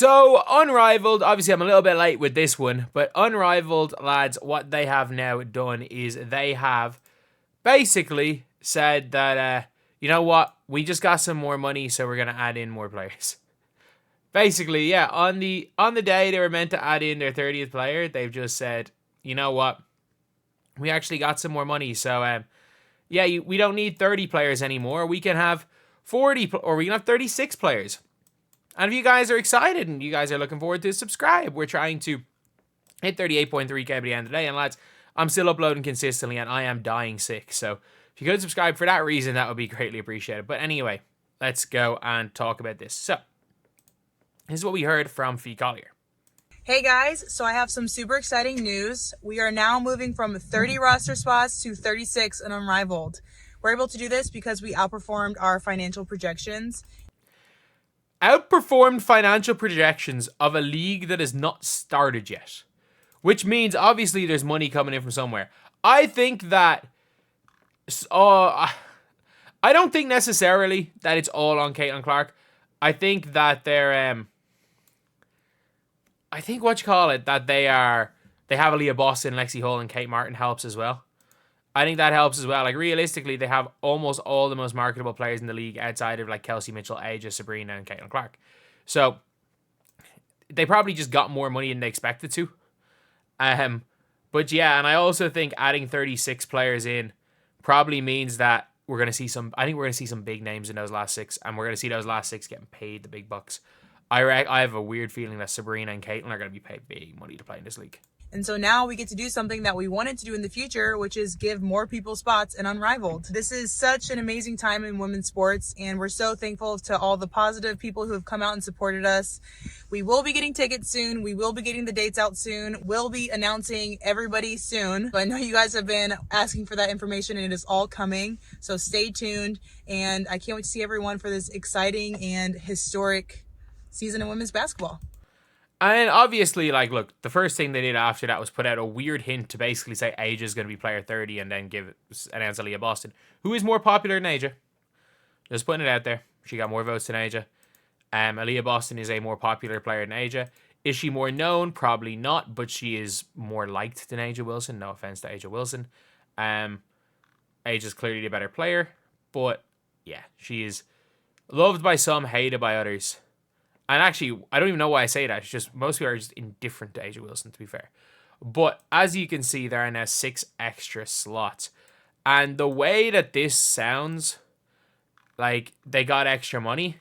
So, Unrivaled, obviously I'm a little bit late with this one, but Unrivaled, lads, what they have now done is they have basically said that, you know what, we just got some more money, so we're going to add in more players. Basically, yeah, on the day they were meant to add in their 30th player, they've just said, you know what, we actually got some more money, so, yeah, we don't need 30 players anymore. We can have 40, or we can have 36 players. And if you guys are excited and you guys are looking forward to subscribe, we're trying to hit 38.3k by the end of the day. And lads, I'm still uploading consistently and I am dying sick. So if you could subscribe for that reason, that would be greatly appreciated. But anyway, let's go and talk about this. So this is what we heard from Fee Collier. Hey guys, so I have some super exciting news. We are now moving from 30 roster spots to 36 in Unrivaled. We're able to do this because we outperformed our financial projections. Outperformed financial projections of a league that has not started yet. Which means, obviously, there's money coming in from somewhere. I think that... I don't think necessarily that it's all on Caitlin Clark. I think that they're... I think that they have Aaliyah Boston, Lexi Hull, and Kate Martin helps as well. I think that helps as well. Like, realistically, they have almost all the most marketable players in the league outside of, like, Kelsey Mitchell, Aja, Sabrina, and Caitlin Clark. So, they probably just got more money than they expected to. But, yeah, and I also think adding 36 players in probably means that we're going to see some... I think we're going to see some big names in those last six, and we're going to see those last six getting paid the big bucks. I have a weird feeling that Sabrina and Caitlin are going to be paid big money to play in this league. And so now we get to do something that we wanted to do in the future, which is give more people spots in Unrivaled. This is such an amazing time in women's sports, and we're so thankful to all the positive people who have come out and supported us. We will be getting tickets soon. We will be getting the dates out soon. We'll be announcing everybody soon. I know you guys have been asking for that information, and it is all coming. So stay tuned, and I can't wait to see everyone for this exciting and historic season of women's basketball. And obviously, like, look, the first thing they did after that was put out a weird hint to basically say Aja is going to be player 30 and then announce Aaliyah Boston, who is more popular than Aja. Just putting it out there. She got more votes than Aja. Aaliyah Boston is a more popular player than Aja. Is she more known? Probably not, but she is more liked than Aja Wilson. No offense to Aja Wilson. Aja's clearly a better player, but yeah, she is loved by some, hated by others. And actually, I don't even know why I say that. It's just most people are just indifferent to Aja Wilson, to be fair. But as you can see, there are now 6 extra slots. And the way that this sounds, like they got extra money,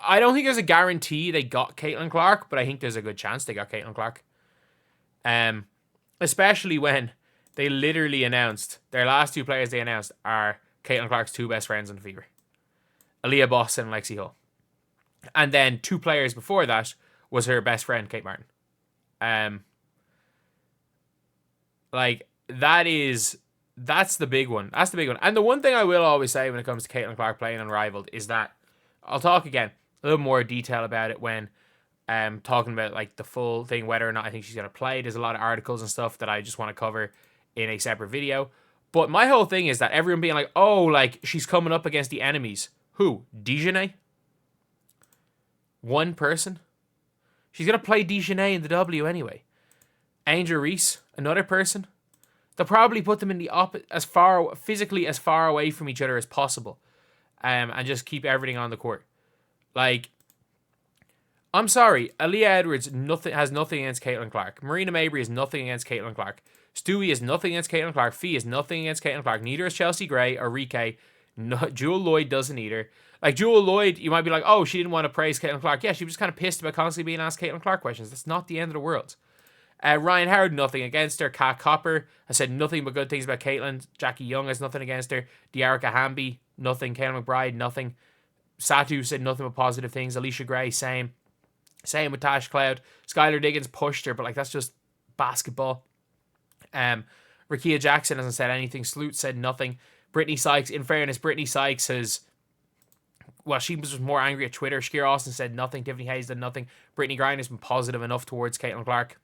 I don't think there's a guarantee they got Caitlin Clark, but I think there's a good chance they got Caitlin Clark. Especially when they literally announced, their last 2 players they announced are Caitlin Clark's 2 best friends on the Fever. Aaliyah Boston and Lexi Hull. And then 2 players before that was her best friend, Kate Martin. Like, that's the big one. That's the big one. And the one thing I will always say when it comes to Caitlin Clark playing Unrivaled is that, I'll talk again, a little more detail about it when talking about, like, the full thing, whether or not I think she's going to play. There's a lot of articles and stuff that I just want to cover in a separate video. But my whole thing is that everyone being like, oh, like, she's coming up against the enemies. Who? Dejanay? One person? She's going to play Dejanay in the W anyway. Angel Reese, another person. They'll probably put them in the physically as far away from each other as possible. And just keep everything on the court. Like, I'm sorry, Aaliyah Edwards has nothing against Caitlin Clark. Marina Mabry has nothing against Caitlin Clark. Stewie has nothing against Caitlin Clark. Fee has nothing against Caitlin Clark. Neither is Chelsea Gray or Rike. No, Jewel Lloyd doesn't either. Like, Jewel Lloyd, you might be like, oh, she didn't want to praise Caitlin Clark. Yeah, she was just kind of pissed about constantly being asked Caitlin Clark questions. That's not the end of the world. Ryan Howard, nothing against her. Kat Copper has said nothing but good things about Caitlin. Jackie Young has nothing against her. Dearica Hamby, nothing. Kayla McBride, nothing. Satu said nothing but positive things. Alicia Gray, same. Same with Tash Cloud. Skylar Diggins pushed her, but, like, that's just basketball. Rakia Jackson hasn't said anything. Sloot said nothing. Brittany Sykes, in fairness, Brittany Sykes has... Well, she was more angry at Twitter. Shakira Austin said nothing. Tiffany Hayes did nothing. Brittany Griner has been positive enough towards Caitlin Clark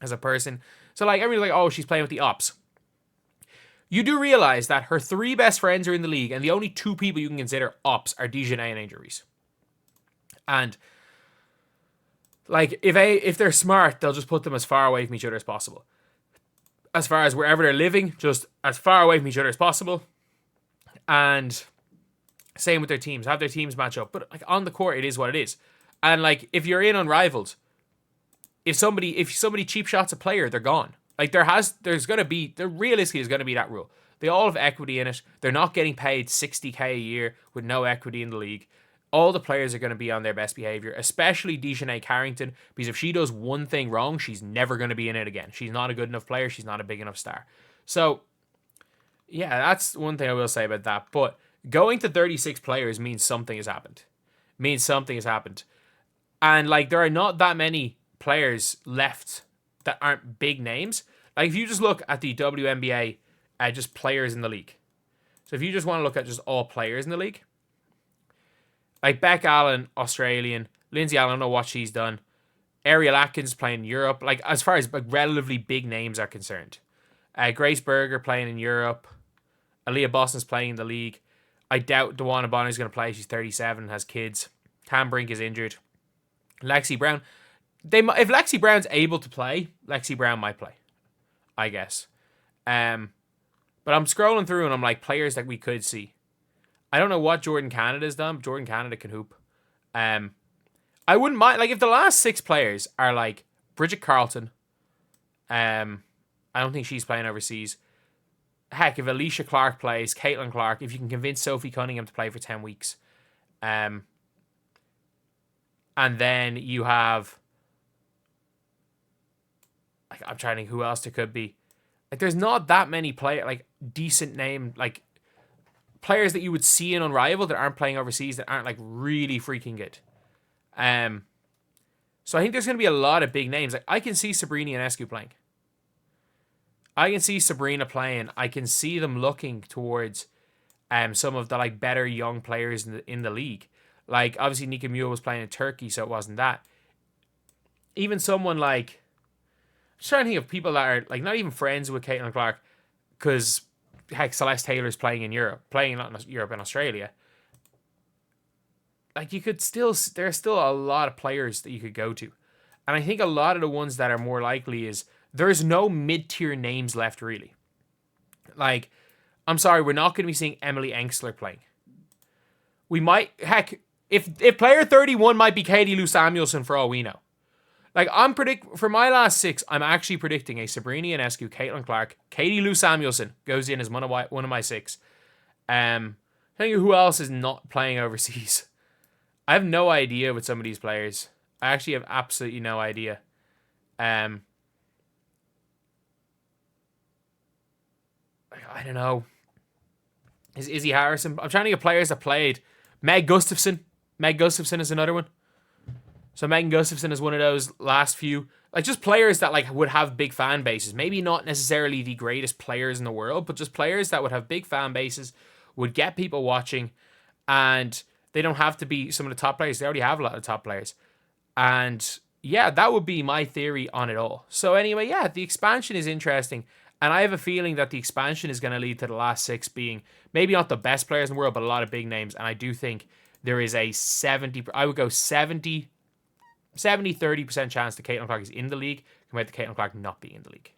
as a person. So, like, everyone's like, oh, she's playing with the ops. You do realize that her 3 best friends are in the league, and the only 2 people you can consider ops are Dejanay and Angel Reese. And Like, if they're smart, they'll just put them as far away from each other as possible. As far as wherever they're living, just as far away from each other as possible. And same with their teams. Have their teams match up. But like on the court, it is what it is. And like if you're in Unrivaled, if somebody cheap shots a player, they're gone. Like there realistically is gonna be that rule. They all have equity in it. They're not getting paid $60K a year with no equity in the league. All the players are going to be on their best behavior, especially Dejanay Carrington, because if she does one thing wrong, she's never going to be in it again. She's not a good enough player. She's not a big enough star. So, yeah, that's one thing I will say about that. But going to 36 players means something has happened. And, like, there are not that many players left that aren't big names. Like, if you just look at the WNBA, just players in the league. So, if you just want to look at just all players in the league, like Beck Allen, Australian. Lindsay Allen, I don't know what she's done. Ariel Atkins playing in Europe. Like, as far as like, relatively big names are concerned. Grace Berger playing in Europe. Aaliyah Boston's playing in the league. I doubt DeWanna Bonner's going to play. She's 37 and has kids. Cam Brink is injured. Lexi Brown. If Lexi Brown's able to play, Lexi Brown might play. I guess. But I'm scrolling through and I'm like, players that we could see. I don't know what Jordan Canada's done, but Jordan Canada can hoop. I wouldn't mind, like, if the last 6 players are, like, Bridget Carlton, I don't think she's playing overseas. Heck, if Alicia Clark plays, Caitlin Clark, if you can convince Sophie Cunningham to play for 10 weeks. And then you have, like, I'm trying to think who else there could be. Like, there's not that many decent name, like, players that you would see in Unrivaled that aren't playing overseas that aren't like really freaking good. So I think there's going to be a lot of big names. Like I can see Sabrina Ionescu playing. I can see Sabrina playing. I can see them looking towards some of the like better young players in the league. Like obviously Nika Mule was playing in Turkey, so it wasn't that. Even someone like, I'm just trying to think of people that are like not even friends with Caitlin Clark, because heck, Celeste Taylor's playing in Europe, not in Europe and Australia. Like you could still, there's still a lot of players that you could go to. And I think a lot of the ones that are more likely is there's no mid-tier names left really. Like, I'm sorry, we're not going to be seeing Emily Engstler playing. We might, heck, if player 31 might be Katie Lou Samuelson for all we know. Like, for my last 6, I'm actually predicting a Sabrina Ionescu, Caitlin Clark, Katie Lou Samuelson goes in as one of my 6. I think who else is not playing overseas? I have no idea with some of these players. I actually have absolutely no idea. I don't know. Is Izzy Harrison? I'm trying to get players that played. Meg Gustafson. Meg Gustafson is another one. So Megan Gustafson is one of those last few, like just players that like would have big fan bases. Maybe not necessarily the greatest players in the world, but just players that would have big fan bases, would get people watching, and they don't have to be some of the top players. They already have a lot of top players. And yeah, that would be my theory on it all. So anyway, yeah, the expansion is interesting. And I have a feeling that the expansion is going to lead to the last 6 being maybe not the best players in the world, but a lot of big names. And I do think there is a 30% chance that Caitlin Clark is in the league compared to Caitlin Clark not being in the league.